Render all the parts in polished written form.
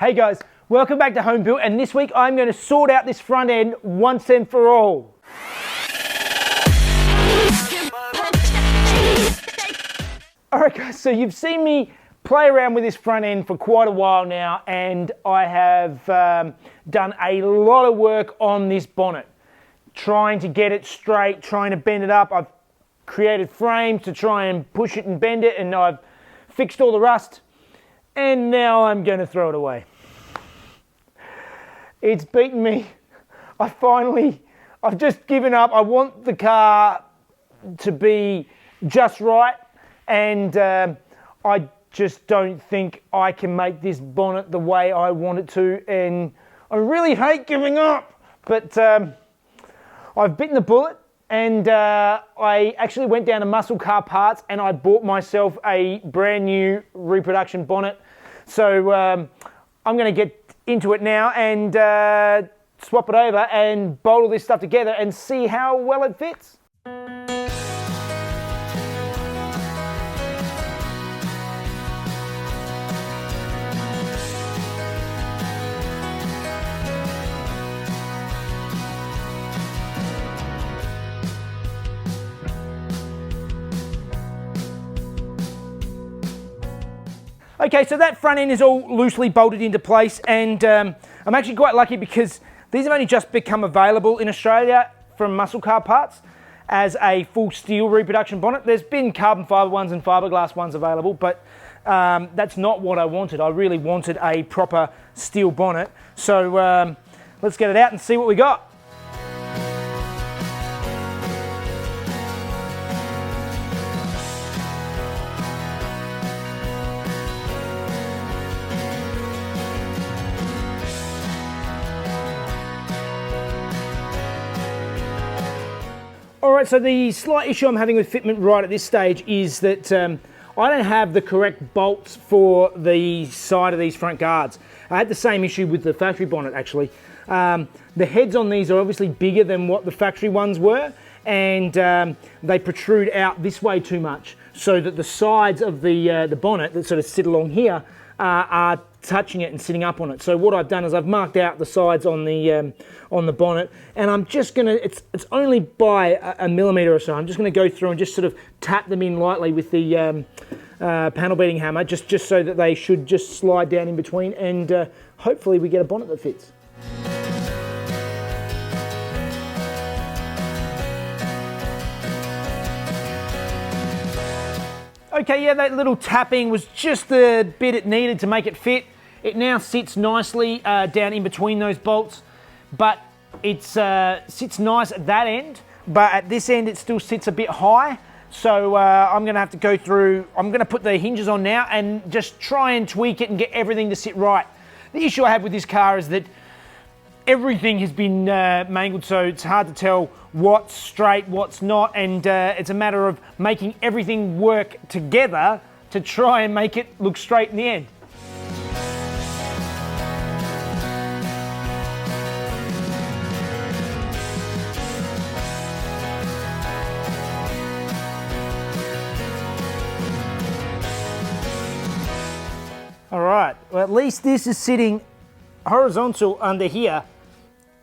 Hey guys, welcome back to Home Built, and this week I'm going to sort out this front end once and for all. Alright guys, so you've seen me play around with this front end for quite a while now, and I have done a lot of work on this bonnet, trying to get it straight, trying to bend it up. I've created frames to try and push it and bend it, and I've fixed all the rust, and now I'm going to throw it away. It's beaten me. I've just given up. I want the car to be just right, and I just don't think I can make this bonnet the way I want it to, and I really hate giving up, but I've bitten the bullet, and I actually went down to Muscle Car Parts and I bought myself a brand new reproduction bonnet. So I'm going to get into it now and swap it over and bolt all this stuff together and see how well it fits. Okay, so that front end is all loosely bolted into place, and I'm actually quite lucky because these have only just become available in Australia from Muscle Car Parts as a full steel reproduction bonnet. There's been carbon fibre ones and fiberglass ones available, but that's not what I wanted. I really wanted a proper steel bonnet. So let's get it out and see what we got. Alright, so the slight issue I'm having with fitment right at this stage is that I don't have the correct bolts for the side of these front guards. I had the same issue with the factory bonnet actually. The heads on these are obviously bigger than what the factory ones were, and they protrude out this way too much, so that the sides of the bonnet that sort of sit along here are touching it and sitting up on it. So what I've done is I've marked out the sides on the bonnet, and I'm just gonna, it's only by a millimetre or so, I'm just gonna go through and just sort of tap them in lightly with the panel beating hammer, just so that they should just slide down in between, and hopefully we get a bonnet that fits. Okay, yeah, that little tapping was just the bit it needed to make it fit. It now sits nicely down in between those bolts, but it sits nice at that end, but at this end it still sits a bit high. So I'm gonna have to go through, I'm gonna put the hinges on now and just try and tweak it and get everything to sit right. The issue I have with this car is that everything has been mangled, so it's hard to tell what's straight, what's not, and it's a matter of making everything work together to try and make it look straight in the end. All right, well, at least this is sitting horizontal under here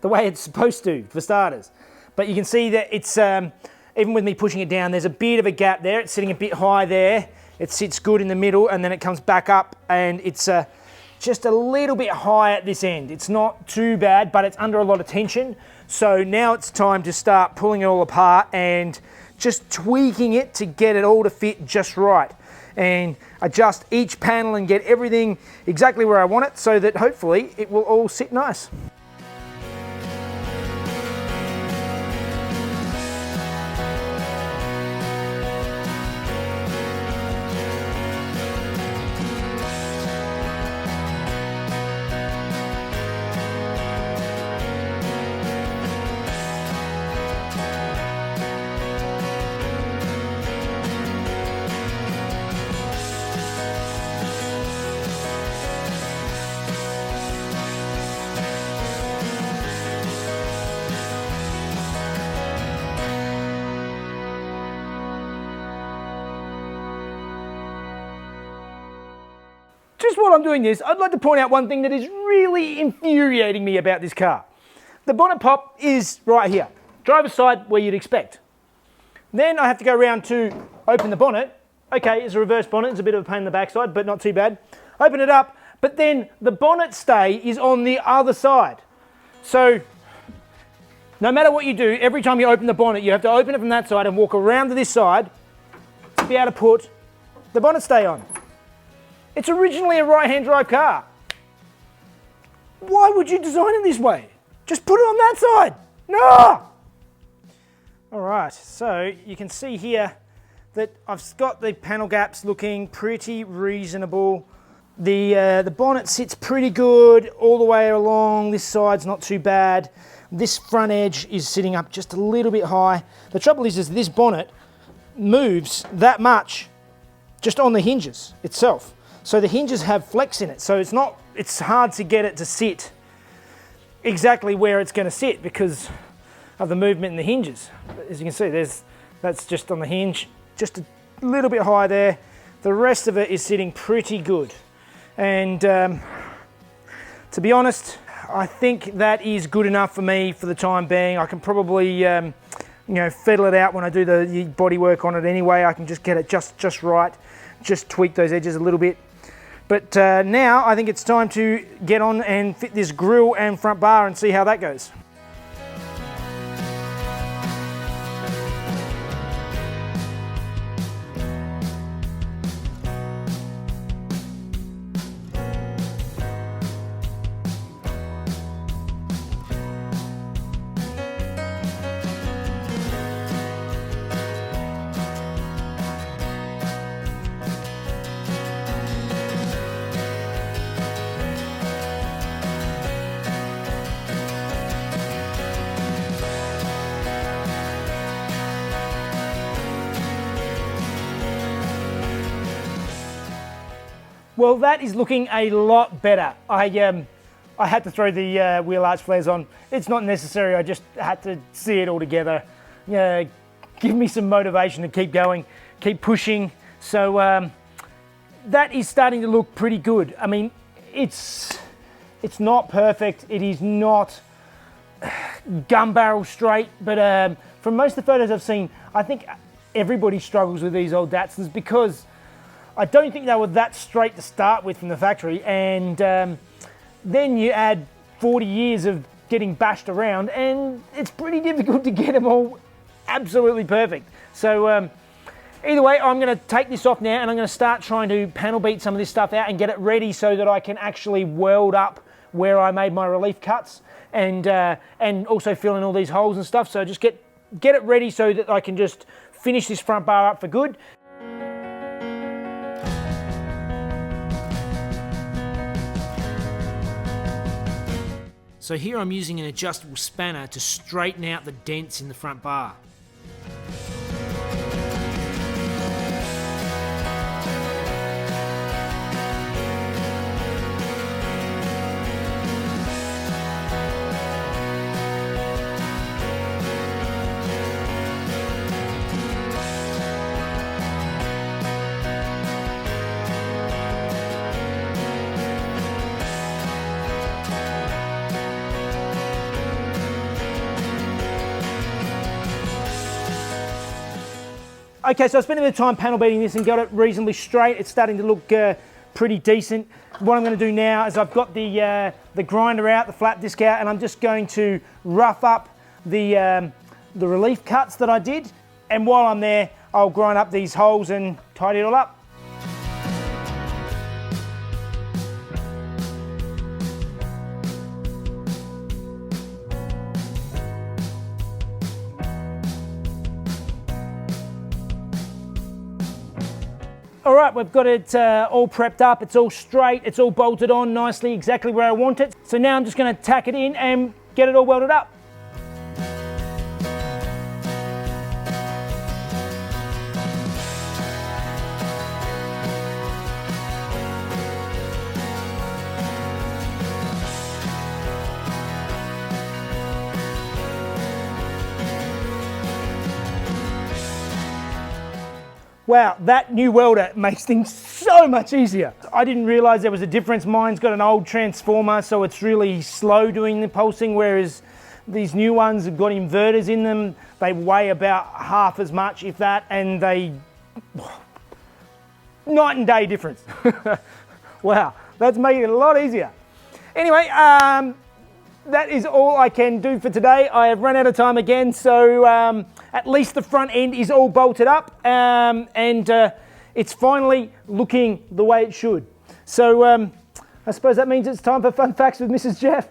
the way it's supposed to, for starters. But you can see that it's, even with me pushing it down, there's a bit of a gap there. It's sitting a bit high there. It sits good in the middle, and then it comes back up, and it's just a little bit high at this end. It's not too bad, but it's under a lot of tension. So now it's time to start pulling it all apart and just tweaking it to get it all to fit just right, and adjust each panel and get everything exactly where I want it, so that hopefully it will all sit nice. I'm doing this, I'd like to point out one thing that is really infuriating me about this car. The bonnet pop is right here, driver's side where you'd expect. Then I have to go around to open the bonnet. Okay, it's a reverse bonnet, it's a bit of a pain in the backside, but not too bad. Open it up, but then the bonnet stay is on the other side. So, no matter what you do, every time you open the bonnet, you have to open it from that side and walk around to this side to be able to put the bonnet stay on. It's originally a right-hand drive car. Why would you design it this way? Just put it on that side. No! All right, so you can see here that I've got the panel gaps looking pretty reasonable. The bonnet sits pretty good all the way along. This side's not too bad. This front edge is sitting up just a little bit high. The trouble is this bonnet moves that much just on the hinges itself. So the hinges have flex in it. So it's hard to get it to sit exactly where it's going to sit because of the movement in the hinges. But as you can see, that's just on the hinge, just a little bit high there. The rest of it is sitting pretty good. And to be honest, I think that is good enough for me for the time being. I can probably fiddle it out when I do the body work on it anyway. I can just get it just right, just tweak those edges a little bit. But now I think it's time to get on and fit this grille and front bar and see how that goes. Well, that is looking a lot better. I had to throw the wheel arch flares on. It's not necessary, I just had to see it all together. Give me some motivation to keep going, keep pushing. So that is starting to look pretty good. I mean, it's not perfect. It is not gun barrel straight, but from most of the photos I've seen, I think everybody struggles with these old Datsuns because I don't think they were that straight to start with from the factory, and then you add 40 years of getting bashed around, and it's pretty difficult to get them all absolutely perfect. So either way, I'm going to take this off now, and I'm going to start trying to panel beat some of this stuff out and get it ready so that I can actually weld up where I made my relief cuts, and also fill in all these holes and stuff. So just get it ready so that I can just finish this front bar up for good. So here I'm using an adjustable spanner to straighten out the dents in the front bar. Okay, so I spent a bit of time panel beating this and got it reasonably straight. It's starting to look pretty decent. What I'm going to do now is I've got the grinder out, the flap disc out, and I'm just going to rough up the relief cuts that I did. And while I'm there, I'll grind up these holes and tidy it all up. All right, we've got it all prepped up. It's all straight. It's all bolted on nicely, exactly where I want it. So now I'm just going to tack it in and get it all welded up. Wow, that new welder makes things so much easier. I didn't realise there was a difference. Mine's got an old transformer, so it's really slow doing the pulsing, whereas these new ones have got inverters in them. They weigh about half as much, if that, and they... night and day difference. Wow, that's making it a lot easier. Anyway, that is all I can do for today. I have run out of time again, so at least the front end is all bolted up, and it's finally looking the way it should. So I suppose that means it's time for Fun Facts with Mrs. Jeff.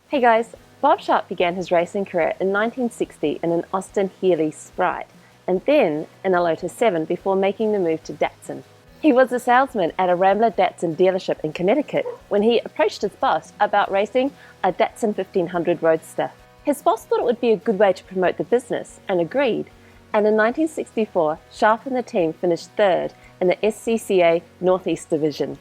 Hey guys, Bob Sharp began his racing career in 1960 in an Austin Healey Sprite, and then in a Lotus 7 before making the move to Datsun. He was a salesman at a Rambler Datsun dealership in Connecticut when he approached his boss about racing a Datsun 1500 Roadster. His boss thought it would be a good way to promote the business and agreed, and in 1964, Sharp and the team finished third in the SCCA Northeast Division.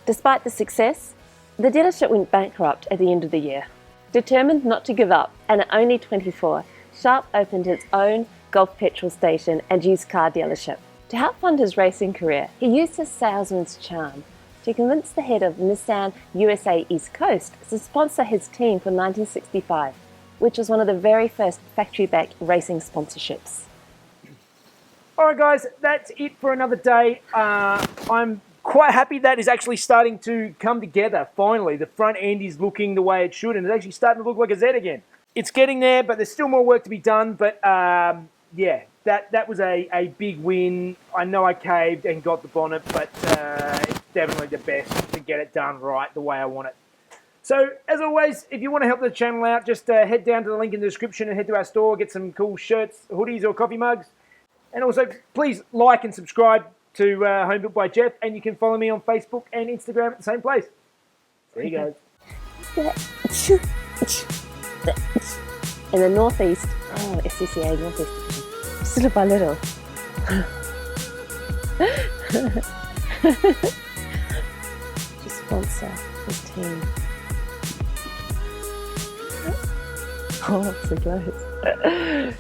Despite the success, the dealership went bankrupt at the end of the year. Determined not to give up, and at only 24, Sharp opened his own Gulf petrol station and used car dealership. To help fund his racing career, he used his salesman's charm to convince the head of Nissan USA East Coast to sponsor his team for 1965, which was one of the very first factory-backed racing sponsorships. Alright guys, that's it for another day. I'm quite happy that is actually starting to come together, finally. The front end is looking the way it should, and it's actually starting to look like a Z again. It's getting there, but there's still more work to be done, but yeah, that was a big win. I know I caved and got the bonnet, but it's definitely the best to get it done right the way I want it. So, as always, if you want to help the channel out, just head down to the link in the description and head to our store, get some cool shirts, hoodies, or coffee mugs. And also, please like and subscribe to Home Built by Jeff, and you can follow me on Facebook and Instagram at the same place. There you go. In the Northeast, SCCA Northeast Division, just little by little. Just sponsor his team. Oh, so close.